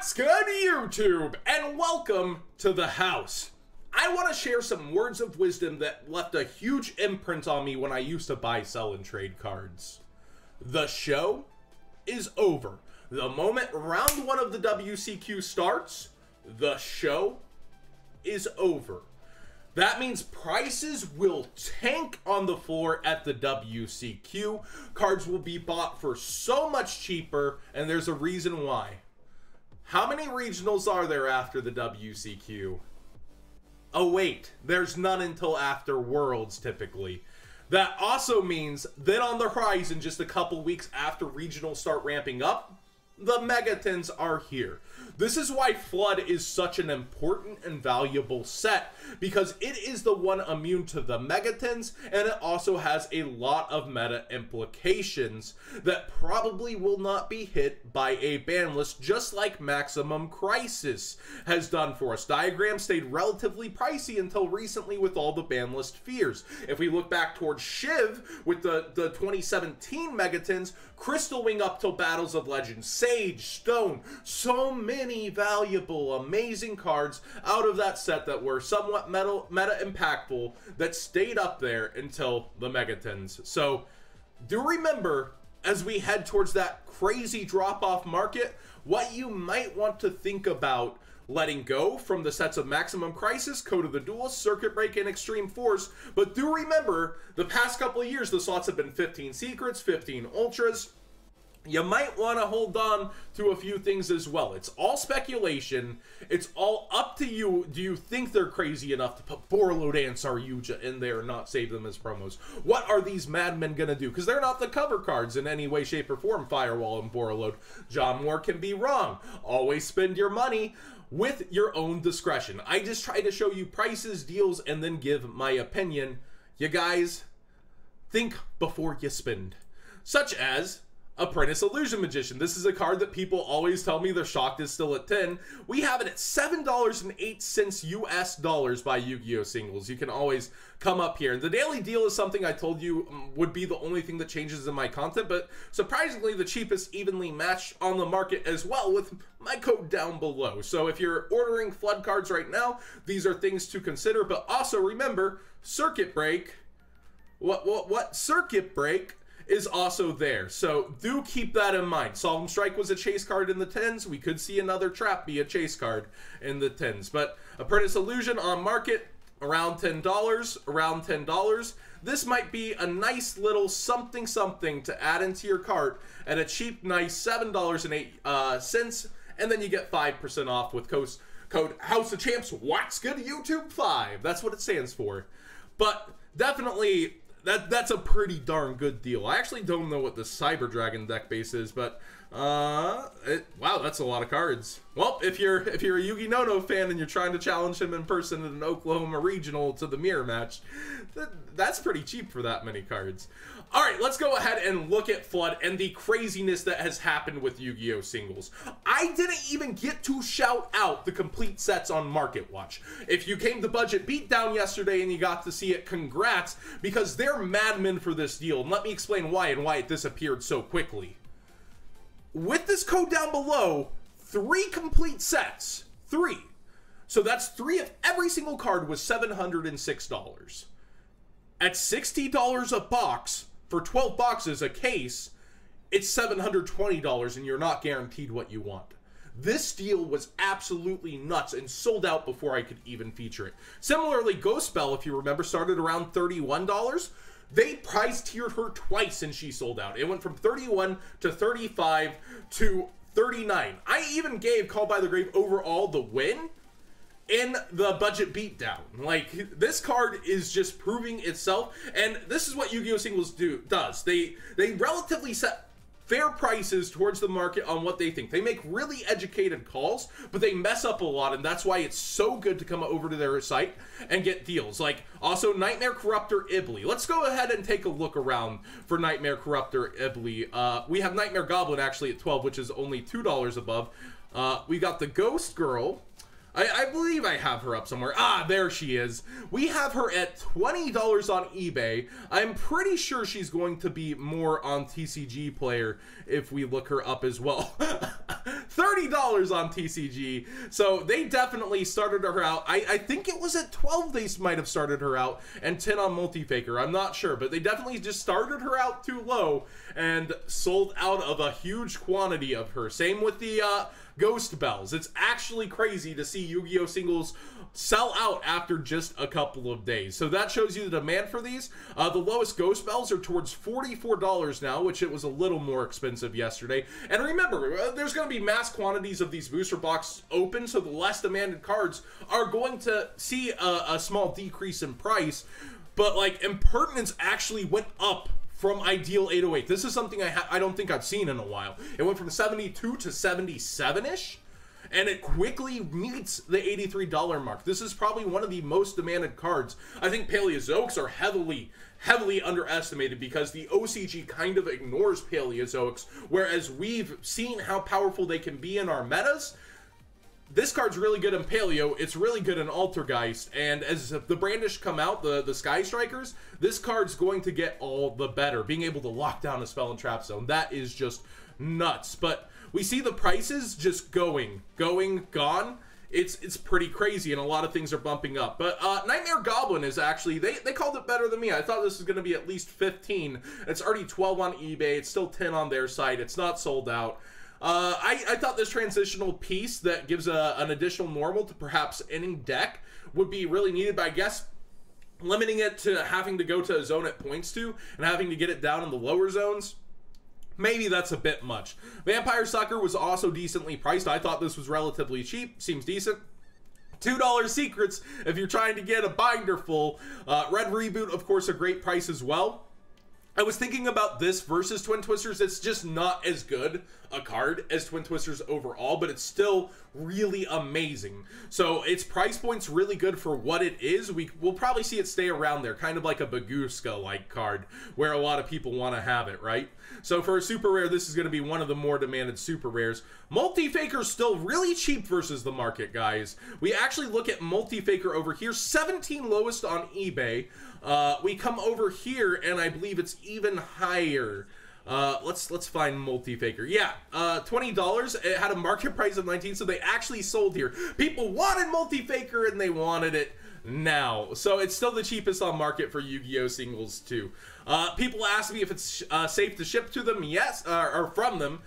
What's good, YouTube? And welcome to the house. I want to share some words of wisdom that left a huge imprint on me when I used to buy, sell, and trade cards. The show is over. The moment round one of the WCQ starts, the show is over. That means prices will tank on the floor at the WCQ. Cards will be bought for so much cheaper, and there's a reason why. How many regionals are there after the WCQ? Oh wait, there's none until after Worlds typically. That also means that on the horizon, just a couple weeks after regionals start ramping up, the Megatons are here. This is why FLOD is such an important and valuable set, because it is the one immune to the Megatons, and it also has a lot of meta implications that probably will not be hit by a ban list, just like Maximum Crisis has done for us. Diagram stayed relatively pricey until recently with all the ban list fears. If we look back towards Shiv with the 2017 Megatons, Crystal Wing up till Battles of Legends, Sage, Stone, so many valuable, amazing cards out of that set that were somewhat meta impactful that stayed up there until the Megatons. So do remember, as we head towards that crazy drop-off market, what you might want to think about letting go from the sets of Maximum Crisis, Code of the Duelist, Circuit Break, and Extreme Force. But do remember, the past couple of years, the slots have been 15 Secrets, 15 Ultras. You might want to hold on to a few things as well. It's all speculation. It's all up to you. Do you think they're crazy enough to put Borreload and Saryuja in there and not save them as promos? What are these madmen going to do? Because they're not the cover cards in any way, shape, or form, Firewall and Borreload. John Moore can be wrong. Always spend your money with your own discretion. I just try to show you prices, deals, and then give my opinion. You guys, think before you spend. Such as Apprentice Illusion Magician. This is a card that people always tell me they're shocked is still at 10. We have it at $7.08 US dollars by Yu-Gi-Oh! Singles. You can always come up here. The daily deal is something I told you would be the only thing that changes in my content, but surprisingly the cheapest evenly matched on the market as well with my code down below. So if you're ordering FLOD cards right now, these are things to consider, but also remember, Circuit Break, what Circuit Break is also there, so do keep that in mind. Solemn Strike was a chase card in the 10s. We could see another Trap be a chase card in the 10s, but Apprentice Illusion on market around $10. This might be a nice little something to add into your cart at a cheap, nice $7.08, and then you get 5% off with code House of Champs. What's good, YouTube 5? That's what it stands for. But definitely, that's a pretty darn good deal. I actually don't know what the Cyber Dragon deck base is, but wow, that's a lot of cards. Well, if you're a Yugi Nono fan and you're trying to challenge him in person at an Oklahoma regional to the mirror match, that's pretty cheap for that many cards. All right, let's go ahead and look at FLOD and the craziness that has happened with Yu-Gi-Oh! Singles. I didn't even get to shout out the complete sets on Market Watch. If you came to Budget Beatdown yesterday and you got to see it, congrats, because they're madmen for this deal. And let me explain why and why it disappeared so quickly. With this code down below, 3 complete sets. 3. So that's 3 of every single card was $706. At $60 a box, for 12 boxes a case, it's $720 and you're not guaranteed what you want. This deal was absolutely nuts and sold out before I could even feature it. Similarly, Ghost Spell, if you remember, started around $31. They price tiered her twice and she sold out. It went from 31 to 35 to 39. I even gave Call by the Grave overall the win in the Budget Beatdown. Like, this card is just proving itself, and this is what Yu-Gi-Oh! Singles does. They relatively set fair prices towards the market on what they think. They make really educated calls, but they mess up a lot, and that's why it's so good to come over to their site and get deals. Like, also, Nightmare Corruptor Ibli. Let's go ahead and take a look around for Nightmare Corruptor Ibli. We have Nightmare Goblin, actually, at 12, which is only $2 above. We got the Ghost Girl. I believe I have her up somewhere. Ah, there she is. We have her at $20 on eBay. I'm pretty sure she's going to be more on TCG Player if we look her up as well. $30 on TCG. So they definitely started her out. I think it was at 12 they might have started her out, and 10 on Multifaker. I'm not sure, but they definitely just started her out too low and sold out of a huge quantity of her. Same with the Ghost Bells. It's actually crazy to see Yu-Gi-Oh! Singles sell out after just a couple of days. So that shows you the demand for these. The lowest Ghost Bells are towards $44 now, which it was a little more expensive yesterday. And remember, there's going to be mass quantities of these booster box open, so the less demanded cards are going to see a small decrease in price. But like, Impertinence actually went up from Ideal 808. This is something I don't think I've seen in a while. It went from 72 to 77-ish, and it quickly meets the $83 mark. This is probably one of the most demanded cards. I think Paleozoics are heavily underestimated because the OCG kind of ignores Paleozoics, whereas we've seen how powerful they can be in our metas. This card's really good in Paleo, it's really good in Altergeist, and as the Brandish come out, the Sky Strikers, this card's going to get all the better, being able to lock down a spell and trap zone. That is just nuts. But we see the prices just gone. It's pretty crazy, and a lot of things are bumping up. But Nightmare Goblin is actually, they called it better than me. I thought this was going to be at least 15. It's already 12 on eBay. It's still 10 on their site. It's not sold out. I thought this transitional piece that gives an additional normal to perhaps any deck would be really needed, but I guess limiting it to having to go to a zone it points to and having to get it down in the lower zones, maybe that's a bit much. Vampire Sucker was also decently priced. I thought this was relatively cheap. Seems decent. $2 secrets if you're trying to get a binder full. Red Reboot, of course, a great price as well. I was thinking about this versus Twin Twisters. It's just not as good a card as Twin Twisters overall, but it's still really amazing. So its price point's really good for what it is. We'll probably see it stay around there, kind of like a Baguska-like card, where a lot of people want to have it, right? So for a super rare, this is going to be one of the more demanded super rares. Multifaker's still really cheap versus the market, guys. We actually look at Multifaker over here, 17 lowest on eBay. We come over here, and I believe it's even higher. Let's find Multifaker. Yeah, $20. It had a market price of 19, so they actually sold here. People wanted Multifaker, and they wanted it now. So it's still the cheapest on market for Yu-Gi-Oh! Singles, too. People ask me if it's safe to ship to them. Yes, or from them.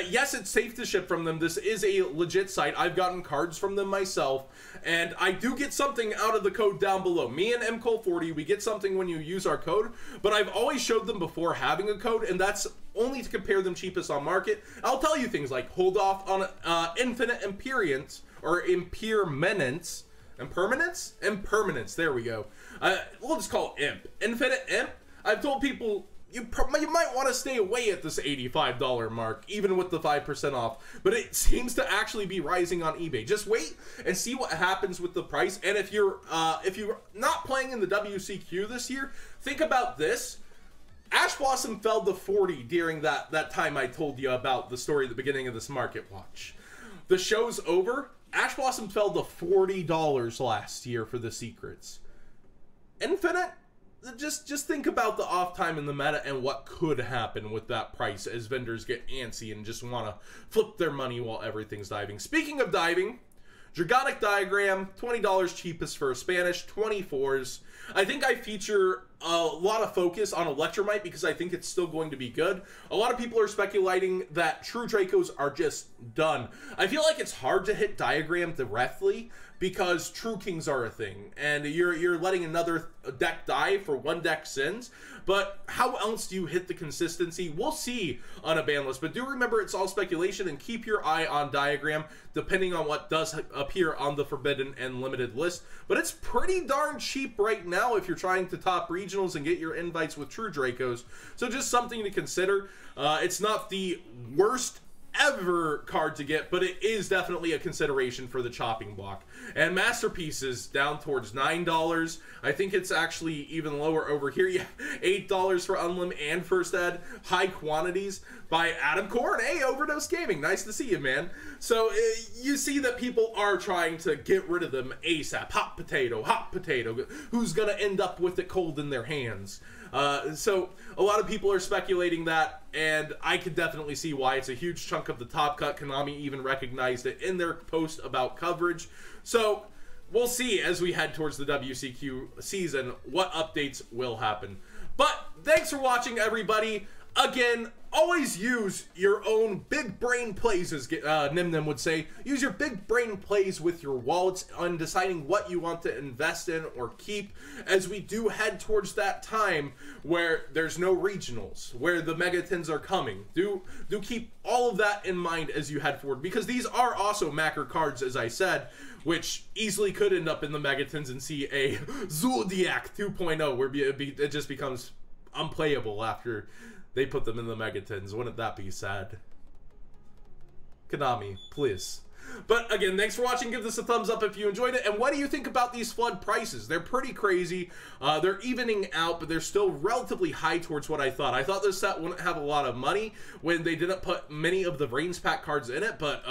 Yes, it's safe to ship from them. This is a legit site. I've gotten cards from them myself, and I do get something out of the code down below. Me and MCole40, we get something when you use our code, but I've always showed them before having a code, and that's only to compare them cheapest on market. I'll tell you things like hold off on Infinite Impermanence, or Impermanence. Impermanence, there we go. We'll just call it Imp. Infinite Imp. I've told people you might want to stay away at this $85 mark, even with the 5% off, but it seems to actually be rising on eBay. Just wait and see what happens with the price. And if you're not playing in the WCQ this year, think about this. Ash Blossom fell to 40 during that time I told you about the story at the beginning of this market watch. The show's over. Ash Blossom fell to $40 last year for the secrets. Infinite? Just think about the off time in the meta and what could happen with that price as vendors get antsy and just want to flip their money while everything's diving. Speaking of diving, Dragonic Diagram, $20 cheapest for a Spanish, 24s. I think I feature a lot of focus on Electromite because I think it's still going to be good. A lot of people are speculating that True Dracos are just done. I feel like it's hard to hit Diagram directly because True Kings are a thing, and you're letting another deck die for one deck sins. But how else do you hit the consistency? We'll see on a ban list, but do remember it's all speculation, and keep your eye on Diagram depending on what does appear on the Forbidden and Limited list. But it's pretty darn cheap right now if you're trying to top regionals and get your invites with True Dracos. So just something to consider. It's not the worst ever card to get, but it is definitely a consideration for the chopping block. And Masterpieces down towards $9. I think it's actually even lower over here. Yeah, $8 for Unlim and First Ed. High Quantities by Adam Korn. Hey, Overdose Gaming. Nice to see you, man. So you see that people are trying to get rid of them ASAP. Hot potato, hot potato. Who's going to end up with it cold in their hands? So a lot of people are speculating that, and I could definitely see why. It's a huge chunk of the top cut. Konami even recognized it in their post about coverage. So we'll see as we head towards the WCQ season what updates will happen. But thanks for watching, everybody. Again, always use your own big brain plays, as Nimnim would say. Use your big brain plays with your wallets on deciding what you want to invest in or keep, as we do head towards that time where there's no regionals, where the megatons are coming. Do keep all of that in mind as you head forward, because these are also Macker cards, as I said, which easily could end up in the megatons and see a Zodiac 2.0 where it just becomes unplayable after they put them in the megatons. Wouldn't that be sad? Konami, please. But again, thanks for watching. Give this a thumbs up if you enjoyed it. And what do you think about these FLOD prices? They're pretty crazy. They're evening out, but they're still relatively high towards what I thought. I thought this set wouldn't have a lot of money when they didn't put many of the Reigns Pack cards in it, but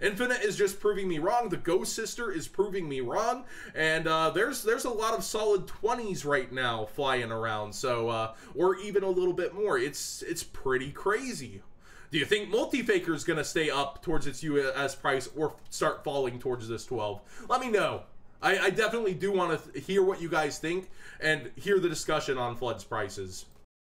Infinite is just proving me wrong. The Ghost Sister is proving me wrong. And there's a lot of solid 20s right now flying around. So, or even a little bit more. It's pretty crazy. Do you think Multifaker is going to stay up towards its US price or start falling towards this 12? Let me know. I definitely do want to hear what you guys think and hear the discussion on FLOD's prices.